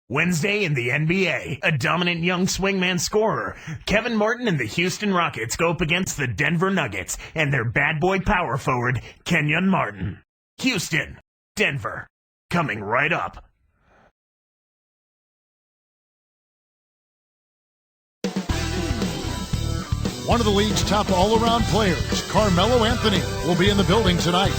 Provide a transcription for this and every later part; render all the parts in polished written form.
Wednesday in the NBA, a dominant young swingman scorer, Kevin Martin and the Houston Rockets go up against the Denver Nuggets and their bad boy power forward, Kenyon Martin. Houston, Denver, coming right up. One of the league's top all-around players, Carmelo Anthony, will be in the building tonight.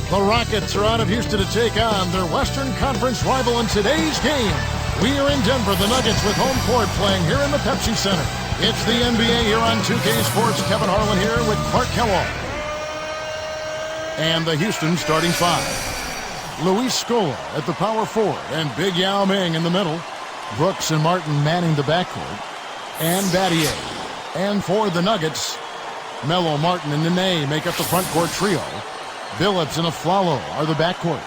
The Rockets are out of Houston to take on their Western Conference rival in today's game. We are in Denver, the Nuggets with home court playing here in the Pepsi Center. It's the NBA here on 2K Sports. Kevin Harlan here with Clark Kellogg. And the Houston starting five. Luis Scola at the power forward and Big Yao Ming in the middle. Brooks and Martin manning the backcourt. And Battier. And for the Nuggets, Melo, Martin, and Nene make up the front court trio. Billups and Aflalo are the backcourt.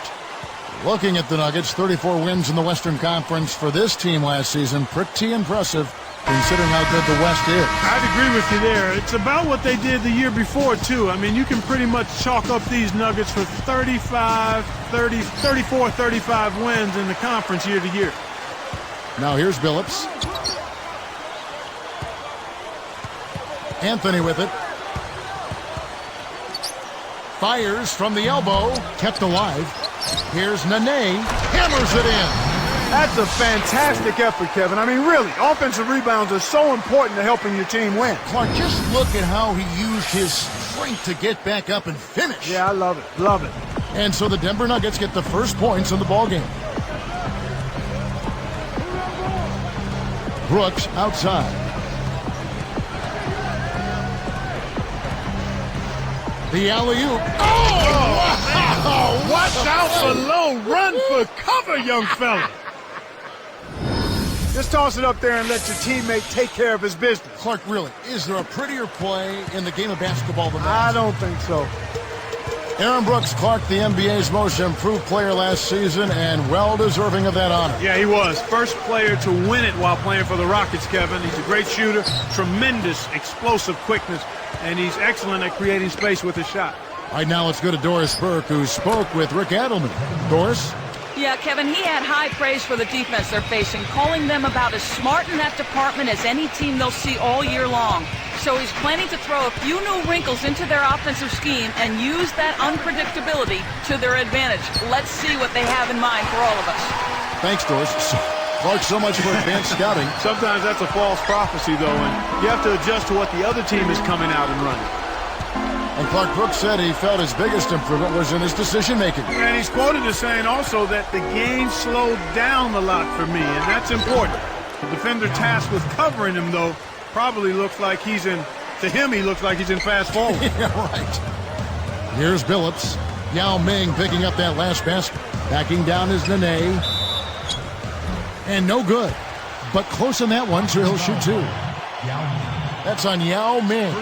Looking at the Nuggets, 34 wins in the Western Conference for this team last season. Pretty impressive considering how good the West is. I'd agree with you there. It's about what they did the year before, too. I mean, you can pretty much chalk up these Nuggets for 34, 35 wins in the conference year to year. Now here's Billups. Anthony with it. Fires from the elbow, kept alive. Here's Nene, hammers it in. That's a fantastic effort, Kevin. I mean, really, offensive rebounds are so important to helping your team win. Clark, just look at how he used his strength to get back up and finish. Yeah, I love it. Love it. And so the Denver Nuggets get the first points in the ballgame. Brooks outside. The alley-oop. Oh, watch out for low. Run for cover, young fella. Just toss it up there and let your teammate take care of his business. Clark, really, is there a prettier play in the game of basketball than that? I don't think so. Aaron Brooks, Clark, the NBA's most improved player last season and well-deserving of that honor. Yeah, he was. First player to win it while playing for the Rockets, Kevin. He's a great shooter, tremendous explosive quickness, and he's excellent at creating space with his shot. All right, now let's go to Doris Burke, who spoke with Rick Adelman. Doris? Yeah, Kevin, he had high praise for the defense they're facing, calling them about as smart in that department as any team they'll see all year long. So he's planning to throw a few new wrinkles into their offensive scheme and use that unpredictability to their advantage. Let's see what they have in mind for all of us. Thanks, Doris. Clark, so much for advanced scouting. Sometimes that's a false prophecy, though, and you have to adjust to what the other team is coming out and running. And Clark Brooks said he felt his biggest improvement was in his decision-making. And he's quoted as saying also that the game slowed down a lot for me, and that's important. The defender tasked with covering him, though, probably looks like he's in, to him, he looks like he's in fast forward. Yeah, right. Here's Billups. Yao Ming picking up that last basket. Backing down is Nene. And no good. But close on that one, so he'll shoot two. That's on Yao Ming.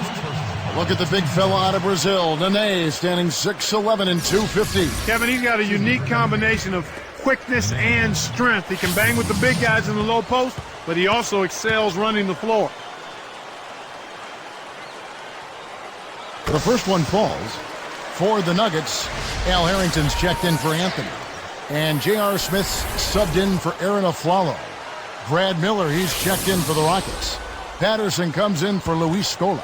Look at the big fella out of Brazil. Nene standing 6'11" and 250. Kevin, he's got a unique combination of quickness and strength. He can bang with the big guys in the low post, but he also excels running the floor. The first one falls. For the Nuggets, Al Harrington's checked in for Anthony. And J.R. Smith's subbed in for Aaron Aflalo. Brad Miller, he's checked in for the Rockets. Patterson comes in for Luis Scola.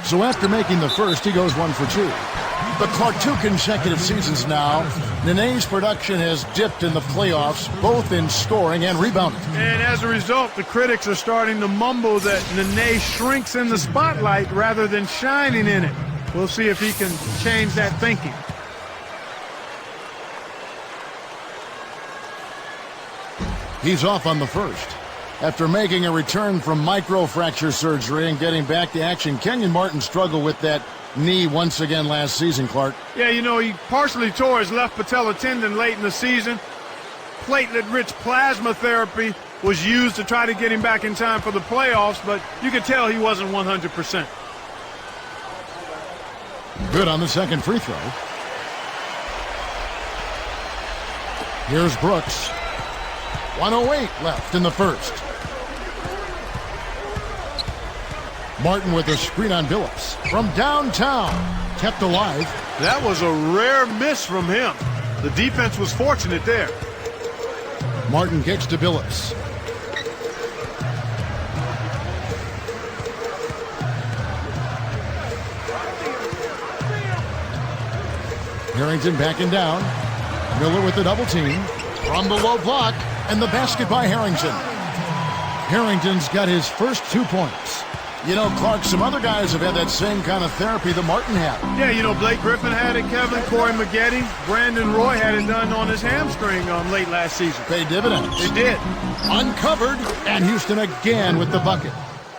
So after making the first, he goes 1 for 2. But Clark, 2 consecutive seasons now, Nene's production has dipped in the playoffs, both in scoring and rebounding. And as a result, the critics are starting to mumble that Nene shrinks in the spotlight rather than shining in it. We'll see if he can change that thinking. He's off on the first. After making a return from microfracture surgery and getting back to action, Kenyon Martin struggled with that knee once again last season, Clark. Yeah, you know, he partially tore his left patella tendon late in the season. Platelet-rich plasma therapy was used to try to get him back in time for the playoffs, but you could tell he wasn't 100%. Good on the second free throw. Here's Brooks. 1:08 left in the first. Martin with a screen on Billups. From downtown, kept alive. That was a rare miss from him. The defense was fortunate there. Martin kicks to Billups. Harrington backing down. Miller with the double team. From the low block, and the basket by Harrington. Harrington's got his first 2 points. You know, Clark, some other guys have had that same kind of therapy that Martin had. Yeah, you know, Blake Griffin had it, Kevin. Corey Maggette. Brandon Roy had it done on his hamstring late last season. Paid dividends. It did. Uncovered, and Houston again with the bucket.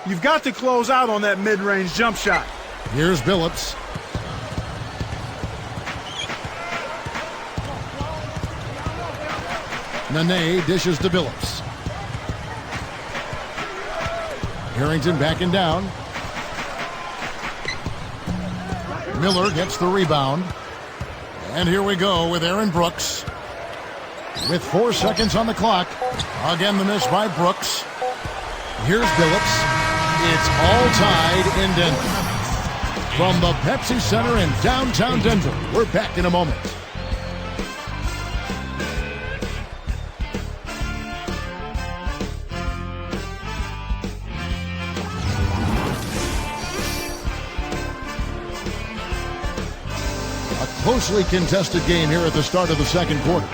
You've got to close out on that mid-range jump shot. Here's Billups. Nene dishes to Billups. Harrington backing down. Miller gets the rebound. And here we go with Aaron Brooks. With 4 seconds on the clock. Again, the miss by Brooks. Here's Billups. It's all tied in Denver. From the Pepsi Center in downtown Denver, we're back in a moment. Closely contested game here at the start of the second quarter.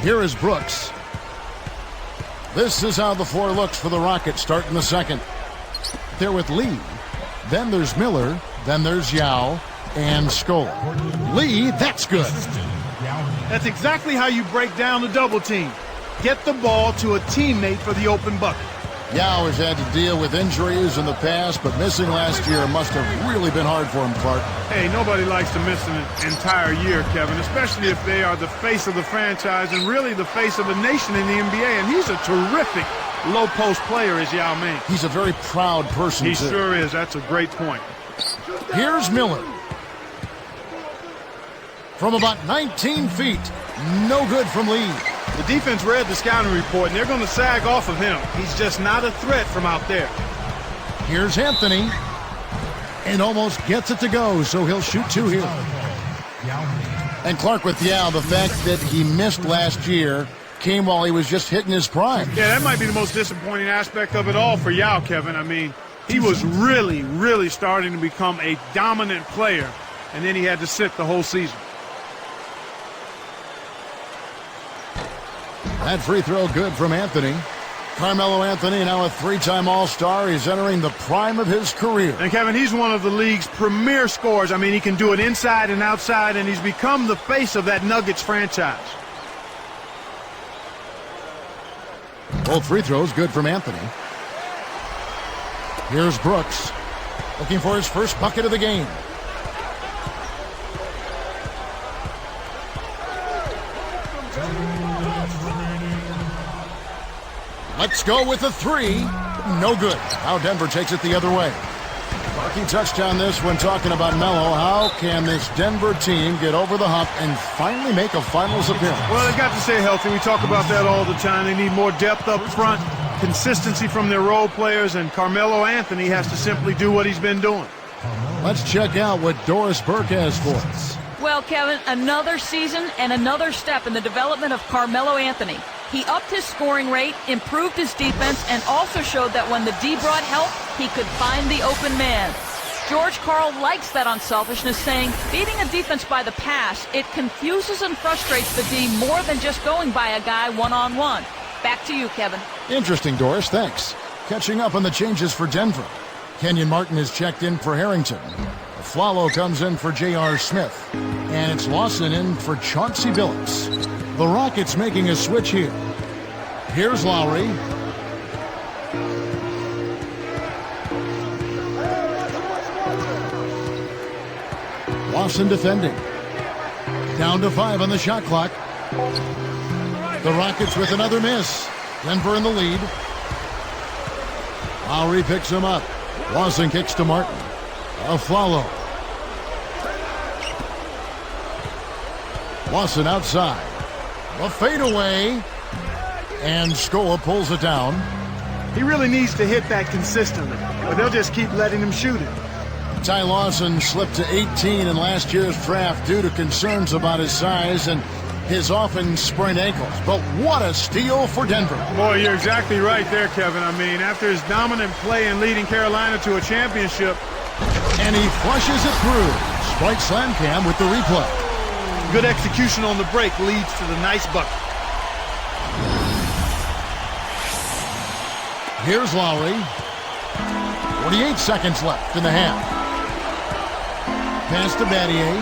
Here is Brooks. This is how the floor looks for the Rockets starting the second. They're with Lee. Then there's Miller. Then there's Yao and Scola. Lee, that's good. That's exactly how you break down the double team. Get the ball to a teammate for the open bucket. Yao has had to deal with injuries in the past, but missing last year must have really been hard for him, Clark. Hey, nobody likes to miss an entire year, Kevin, especially if they are the face of the franchise and really the face of a nation in the NBA. And he's a terrific low-post player, is Yao Ming. He's a very proud person, He too. sure is. That's a great point. Here's Miller. From about 19 feet. No good from Lee. The defense read the scouting report, and they're going to sag off of him. He's just not a threat from out there. Here's Anthony. And almost gets it to go, so he'll shoot 2 here. And Clark with Yao, the fact that he missed last year came while he was just hitting his prime. Yeah, that might be the most disappointing aspect of it all for Yao, Kevin. I mean, he was really, really starting to become a dominant player, and then he had to sit the whole season. That free throw good from Anthony. Carmelo Anthony, now a 3-time All-Star. He's entering the prime of his career. And, Kevin, he's one of the league's premier scorers. I mean, he can do it inside and outside, and he's become the face of that Nuggets franchise. Both free throws good from Anthony. Here's Brooks, looking for his first bucket of the game. Let's go with a 3. No good. Now Denver takes it the other way. Markey touched on this when talking about Melo. How can this Denver team get over the hump and finally make a finals appearance? Well, they've got to stay healthy. We talk about that all the time. They need more depth up front, consistency from their role players, and Carmelo Anthony has to simply do what he's been doing. Let's check out what Doris Burke has for us. Well, Kevin, another season and another step in the development of Carmelo Anthony. He upped his scoring rate, improved his defense, and also showed that when the D brought help, he could find the open man. George Karl likes that unselfishness, saying, beating a defense by the pass, it confuses and frustrates the D more than just going by a guy one-on-one. Back to you, Kevin. Interesting, Doris. Thanks. Catching up on the changes for Denver. Kenyon Martin is checked in for Harrington. Flalo comes in for J.R. Smith. And it's Lawson in for Chauncey Billups. The Rockets making a switch here. Here's Lowry. Lawson defending. Down to 5 on the shot clock. The Rockets with another miss. Denver in the lead. Lowry picks him up. Lawson kicks to Martin. Flalo. Lawson outside. The fadeaway. And Scola pulls it down. He really needs to hit that consistently, or they'll just keep letting him shoot it. Ty Lawson slipped to 18 in last year's draft due to concerns about his size and his often sprained ankles. But what a steal for Denver. Boy, you're exactly right there, Kevin. I mean, after his dominant play in leading Carolina to a championship. And he flushes it through. Spike Slam Cam with the replay. Good execution on the break leads to the nice bucket. Here's Lowry. 48 seconds left in the half. Pass to Battier.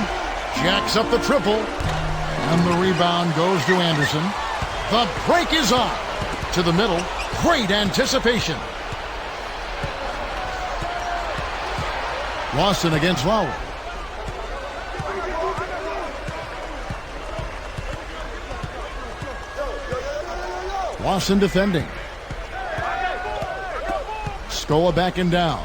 Jacks up the triple. And the rebound goes to Anderson. The break is on. To the middle. Great anticipation. Lawson against Lowry. Lawson defending. Scola backing down.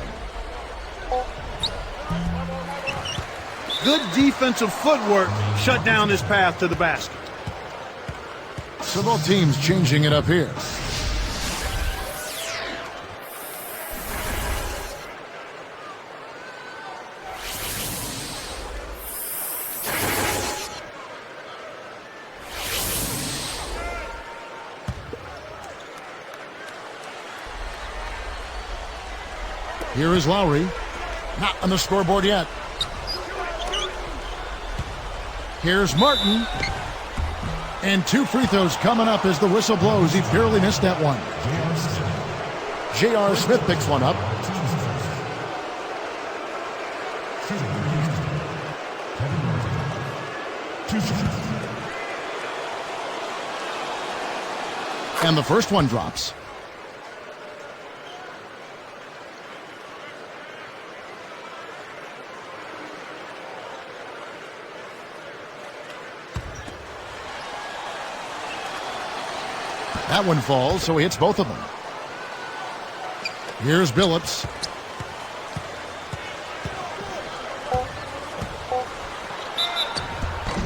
Good defensive footwork shut down his path to the basket. So both teams changing it up here. Here is Lowry. Not on the scoreboard yet. Here's Martin. And 2 free throws coming up as the whistle blows. He barely missed that one. J.R. Smith picks one up. And the first one drops. That one falls, so he hits both of them. Here's Billups.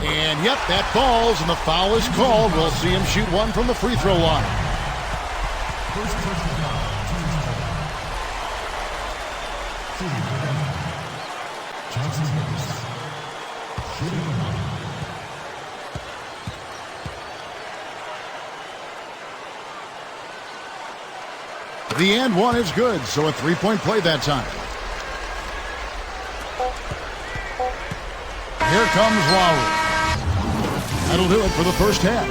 And yep, that falls, and the foul is called. We'll see him shoot one from the free throw line. The and one is good, so a three-point play that time. Here comes Lowry. That'll do it for the first half.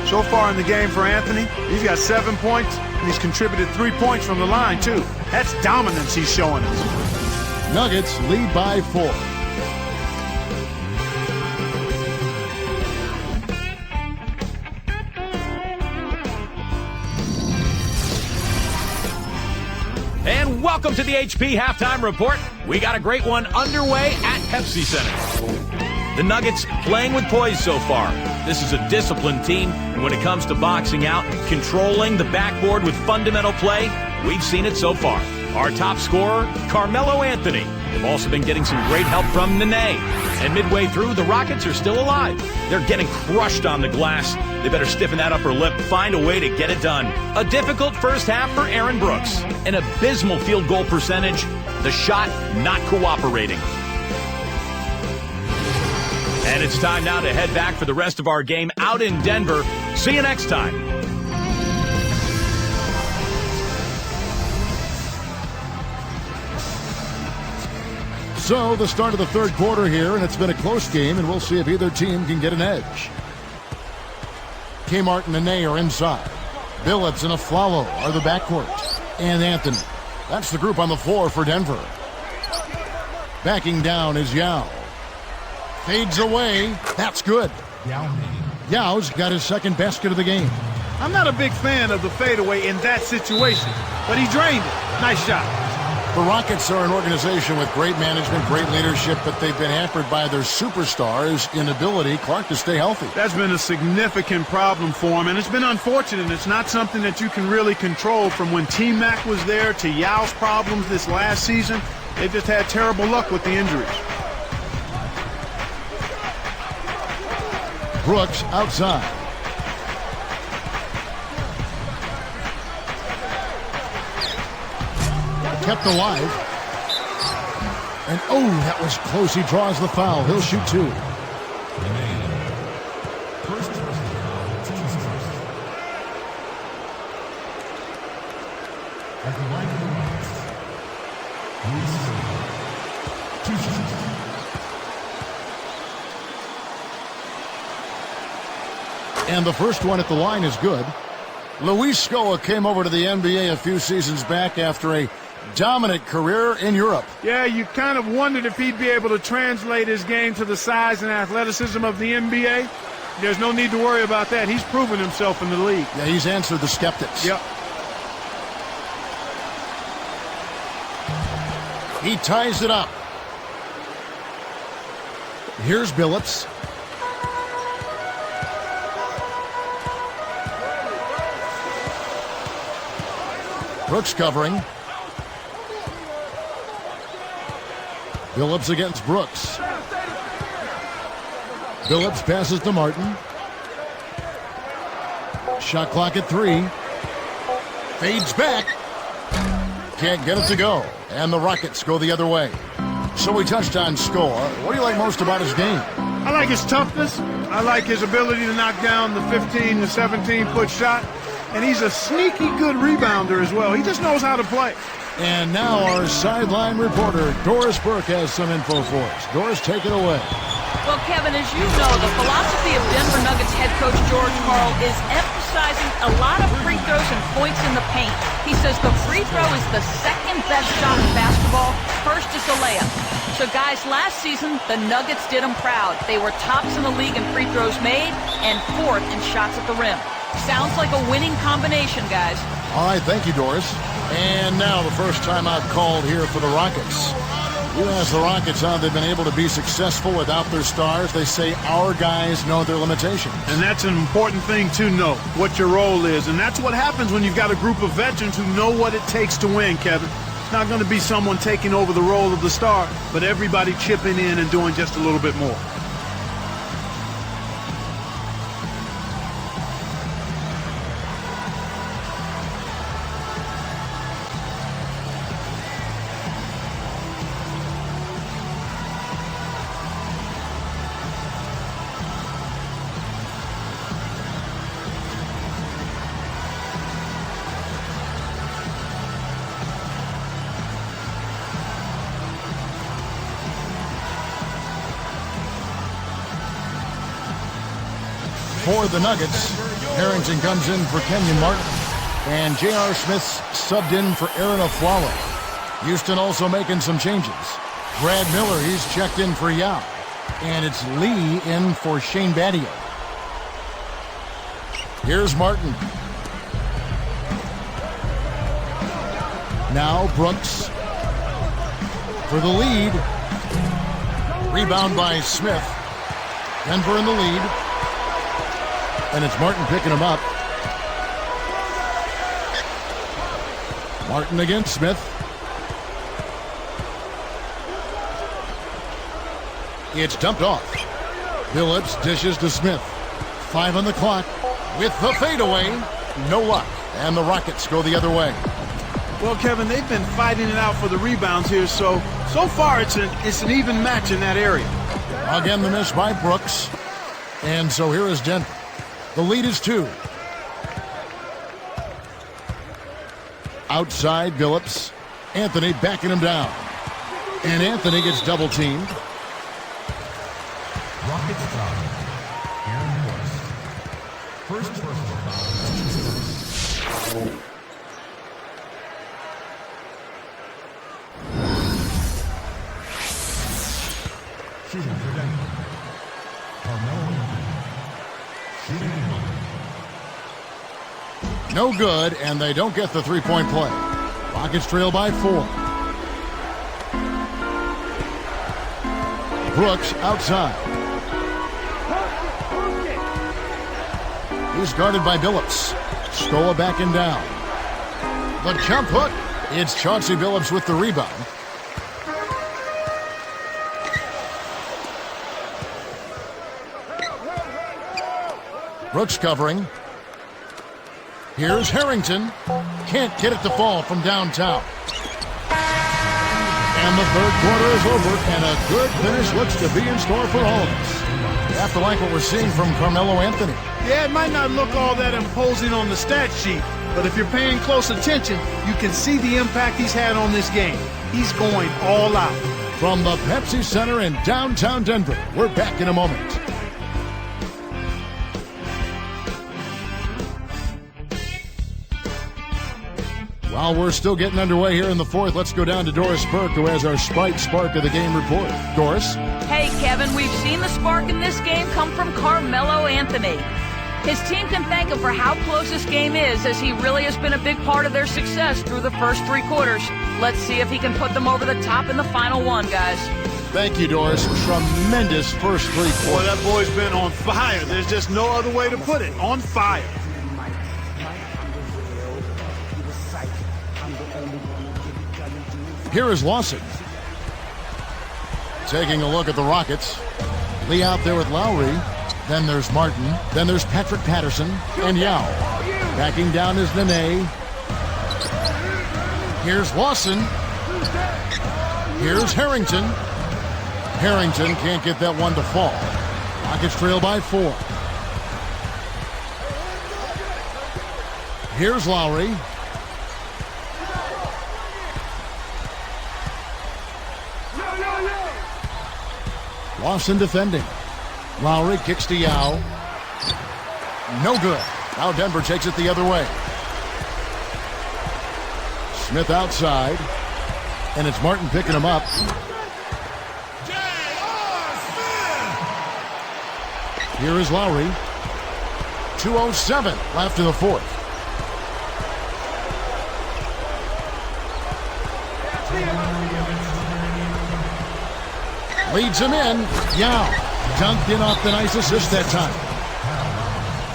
So far in the game for Anthony, he's got 7 points, and he's contributed 3 points from the line, too. That's dominance he's showing us. Nuggets lead by 4. And welcome to the HP Halftime Report. We got a great one underway at Pepsi Center. The Nuggets playing with poise so far. This is a disciplined team, and when it comes to boxing out, controlling the backboard with fundamental play, we've seen it so far. Our top scorer, Carmelo Anthony. They've also been getting some great help from Nene. And midway through, the Rockets are still alive. They're getting crushed on the glass. They better stiffen that upper lip, find a way to get it done. A difficult first half for Aaron Brooks. An abysmal field goal percentage. The shot not cooperating. And it's time now to head back for the rest of our game out in Denver. See you next time. So the start of the third quarter here, and it's been a close game, and we'll see if either team can get an edge. Kmart and Nene are inside. Billups and Aflalo are the backcourt. And Anthony. That's the group on the floor for Denver. Backing down is Yao. Fades away. That's good. Yao's got his second basket of the game. I'm not a big fan of the fadeaway in that situation, but he drained it. Nice shot. The Rockets are an organization with great management, great leadership, but they've been hampered by their superstars' inability, Clark, to stay healthy. That's been a significant problem for him, and it's been unfortunate. It's not something that you can really control. From when T-Mac was there to Yao's problems this last season, they've just had terrible luck with the injuries. Brooks outside. Kept alive. And oh, that was close. He draws the foul. He'll shoot two. And the first one at the line is good. Luis Scola came over to the NBA a few seasons back after a dominant career in Europe. Yeah, you kind of wondered if he'd be able to translate his game to the size and athleticism of the NBA. There's no need to worry about that. He's proven himself in the league. Yeah, he's answered the skeptics. Yep. He ties it up. Here's Billups. Brooks covering. Billups against Brooks. Billups passes to Martin. Shot clock at 3. Fades back. Can't get it to go. And the Rockets go the other way. So we touched on Scola. What do you like most about his game? I like his toughness. I like his ability to knock down the 15 to 17-foot shot. And he's a sneaky good rebounder as well. He just knows how to play. And now our sideline reporter, Doris Burke, has some info for us. Doris, take it away. Well, Kevin, as you know, the philosophy of Denver Nuggets head coach George Karl is emphasizing a lot of free throws and points in the paint. He says the free throw is the second best shot in basketball. First is the layup. So, guys, last season, the Nuggets did them proud. They were tops in the league in free throws made and fourth in shots at the rim. Sounds like a winning combination, guys. All right, thank you, Doris. And now the first timeout called here for the Rockets. You ask the Rockets how they've been able to be successful without their stars. They say our guys know their limitations. And that's an important thing to know, what your role is. And that's what happens when you've got a group of veterans who know what it takes to win, Kevin. It's not going to be someone taking over the role of the star, but everybody chipping in and doing just a little bit more. For the Nuggets, Harrington comes in for Kenyon Martin, and J.R. Smith's subbed in for Aaron Aflalo. Houston also making some changes. Brad Miller, he's checked in for Yao, and it's Lee in for Shane Battier. Here's Martin. Now Brooks for the lead. Rebound by Smith. Denver in the lead. And it's Martin picking him up. Martin against Smith. It's dumped off. Billups dishes to Smith. 5 on the clock. With the fadeaway. No luck. And the Rockets go the other way. Well, Kevin, they've been fighting it out for the rebounds here, so far it's an even match in that area. Again, the miss by Brooks. And so here is Denver. The lead is 2. Outside, Billups. Anthony backing him down. And Anthony gets double-teamed. Rockets foul. Aaron West. First personal foul. Shooting for Denver. Carmelo. No good, and they don't get the three-point play. Rockets trail by 4. Brooks outside. He's guarded by Billups. Scola backing down. The jump hook. It's Chauncey Billups with the rebound. Brooks covering. Here's Harrington. Can't get it to fall from downtown. And the third quarter is over, and a good finish looks to be in store for all of us. You have to like what we're seeing from Carmelo Anthony. Yeah, it might not look all that imposing on the stat sheet, but if you're paying close attention, you can see the impact he's had on this game. He's going all out. From the Pepsi Center in downtown Denver, we're back in a moment. While we're still getting underway here in the fourth, let's go down to Doris Burke, who has our Sprite Spark of the Game report. Doris? Hey, Kevin, we've seen the spark in this game come from Carmelo Anthony. His team can thank him for how close this game is, as he really has been a big part of their success through the first three quarters. Let's see if he can put them over the top in the final one, guys. Thank you, Doris. Tremendous first three quarters. Boy, that boy's been on fire. There's just no other way to put it. On fire. Here is Lawson. Taking a look at the Rockets. Lee out there with Lowry. Then there's Martin. Then there's Patrick Patterson and Yao. Backing down is Nene. Here's Lawson. Here's Harrington. Harrington can't get that one to fall. Rockets trail by 4. Here's Lowry. Lawson defending. Lowry kicks to Yao. No good. Now Denver takes it the other way. Smith outside. And it's Martin picking him up. Here is Lowry. 2:07 left in the fourth. Leads him in. Yao dunked in off the nice assist that time.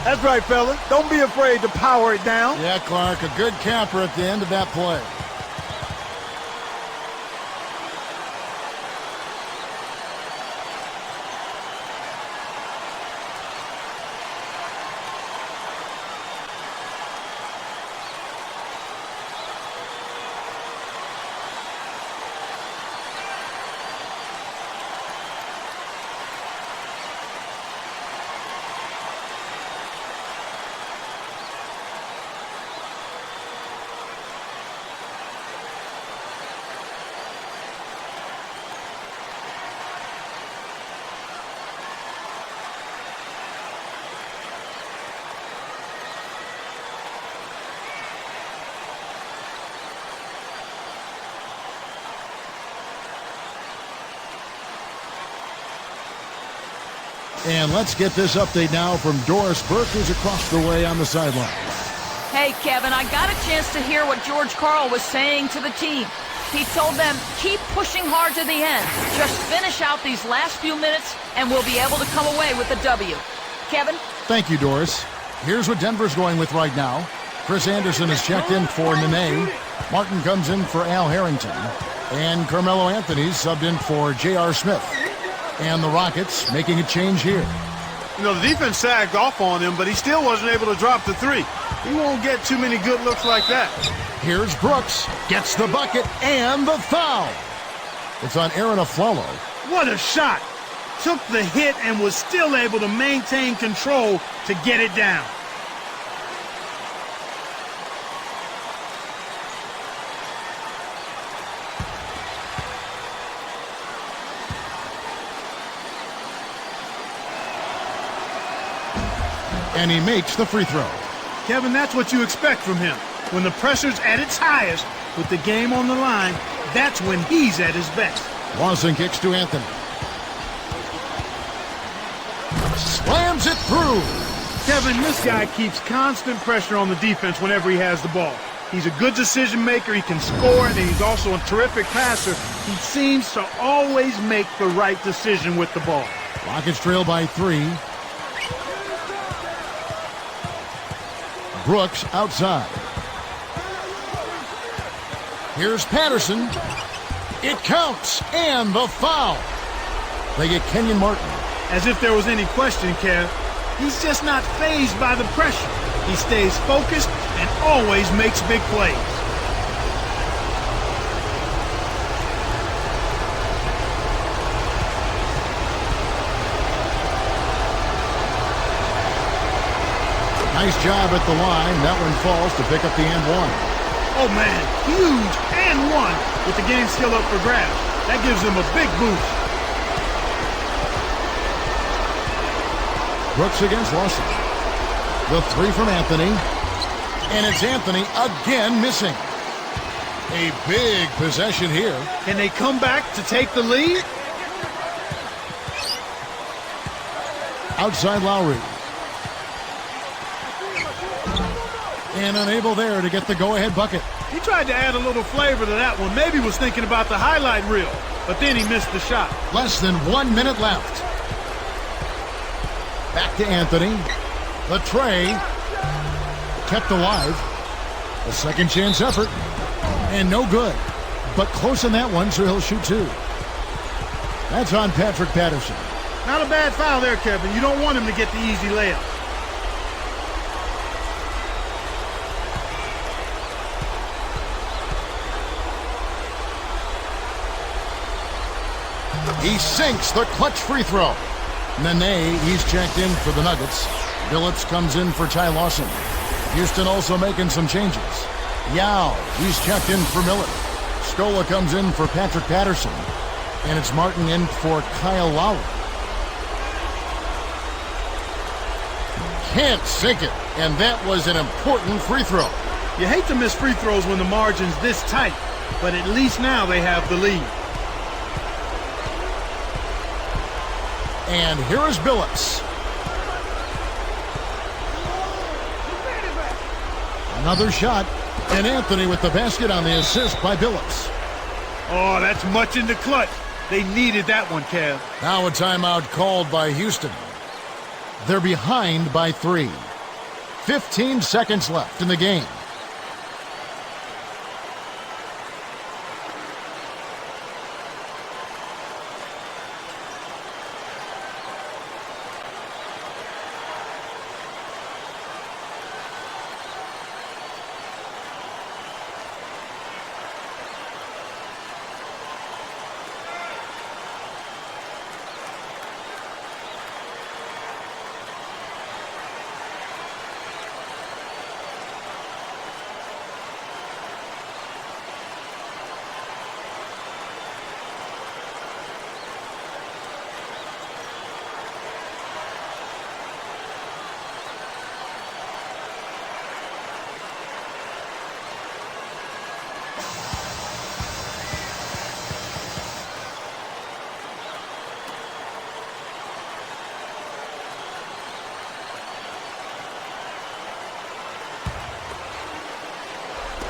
That's right, fella. Don't be afraid to power it down. Yeah, Clark, a good capper at the end of that play. And let's get this update now from Doris Burke, who's across the way on the sideline. Hey, Kevin, I got a chance to hear what George Karl was saying to the team. He told them, keep pushing hard to the end. Just finish out these last few minutes, and we'll be able to come away with a W. Kevin? Thank you, Doris. Here's what Denver's going with right now. Chris Anderson is checked in for Nene. Martin comes in for Al Harrington. And Carmelo Anthony's subbed in for J.R. Smith. And the Rockets making a change here. You know, the defense sagged off on him, but he still wasn't able to drop the three. He won't get too many good looks like that. Here's Brooks. Gets the bucket and the foul. It's on Aaron Aflalo. What a shot. Took the hit and was still able to maintain control to get it down. And he makes the free throw. Kevin, that's what you expect from him. When the pressure's at its highest, with the game on the line, that's when he's at his best. Lawson kicks to Anthony. Slams it through. Kevin, this guy keeps constant pressure on the defense whenever he has the ball. He's a good decision maker, he can score, and he's also a terrific passer. He seems to always make the right decision with the ball. Rockets trail by 3. Brooks outside. Here's Patterson. It counts, and the foul. They get Kenyon Martin. As if there was any question, Kev, He's just not fazed by the pressure. He stays focused and always makes big plays. Nice job at the line. That one falls to pick up the and one. Oh man, huge and one with the game still up for grabs. That gives him a big boost. Brooks against Lawson. The three from Anthony. And it's Anthony again missing. A big possession here. Can they come back to take the lead? Outside Lowry. And unable there to get the go-ahead bucket. He tried to add a little flavor to that one. Maybe was thinking about the highlight reel, but then he missed the shot. Less than 1 minute left. Back to Anthony. The tray. Kept alive. A second chance effort. And no good. But close in that one, so he'll shoot two. That's on Patrick Patterson. Not a bad foul there, Kevin. You don't want him to get the easy layup. He sinks the clutch free throw. Nene, he's checked in for the Nuggets. Billups comes in for Ty Lawson. Houston also making some changes. Yao, he's checked in for Miller. Scola comes in for Patrick Patterson. And it's Martin in for Kyle Lowry. Can't sink it. And that was an important free throw. You hate to miss free throws when the margin's this tight, but at least now they have the lead. And here is Billups. Another shot. And Anthony with the basket on the assist by Billups. Oh, that's much in the clutch. They needed that one, Kev. Now a timeout called by Houston. They're behind by 3. 15 seconds left in the game.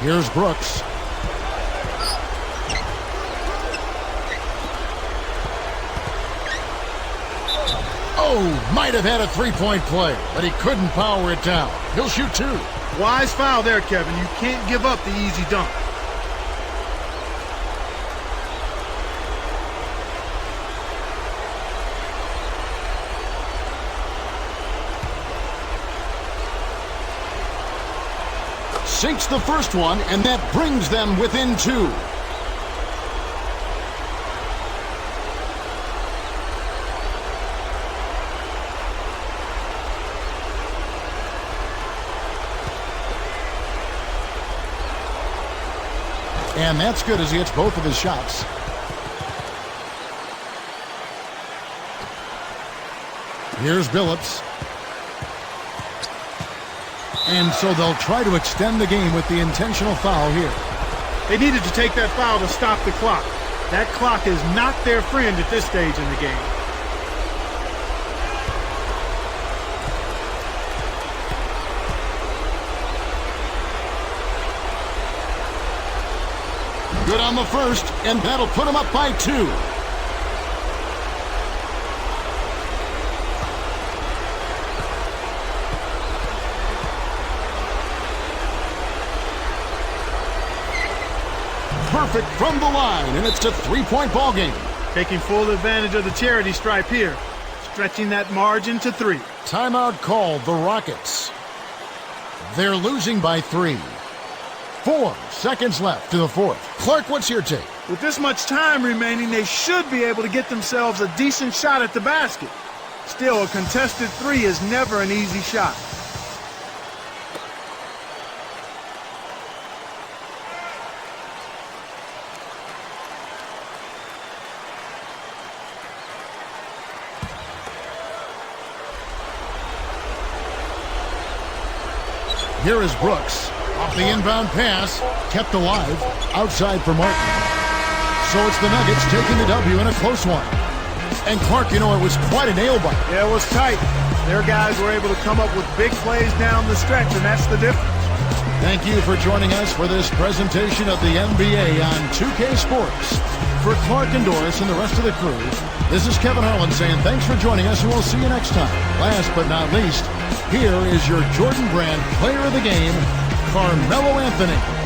Here's Brooks. Oh, might have had a three-point play, but he couldn't power it down. He'll shoot two. Wise foul there, Kevin. You can't give up the easy dunk. Sinks the first one, and that brings them within 2. And that's good as he hits both of his shots. Here's Billups. And so they'll try to extend the game with the intentional foul here. They needed to take that foul to stop the clock. That clock is not their friend at this stage in the game. Good on the first, and that'll put them up by 2. Perfect from the line, and it's a 3-point ball game. Taking full advantage of the charity stripe here. stretching that margin to 3. Timeout called, the Rockets. They're losing by 3. 4 seconds left to the fourth. Clark, what's your take? With this much time remaining, they should be able to get themselves a decent shot at the basket. Still, a contested 3 is never an easy shot. Here is Brooks. Off the inbound pass. Kept alive. Outside for Martin. So it's the Nuggets taking the W in a close one. And Clark, you know, it was quite a nail-biter. Yeah, it was tight. Their guys were able to come up with big plays down the stretch, and that's the difference. Thank you for joining us for this presentation of the NBA on 2K Sports. For Clark and Doris and the rest of the crew, this is Kevin Harlan saying thanks for joining us, and we'll see you next time. Last but not least, here is your Jordan Brand Player of the Game, Carmelo Anthony.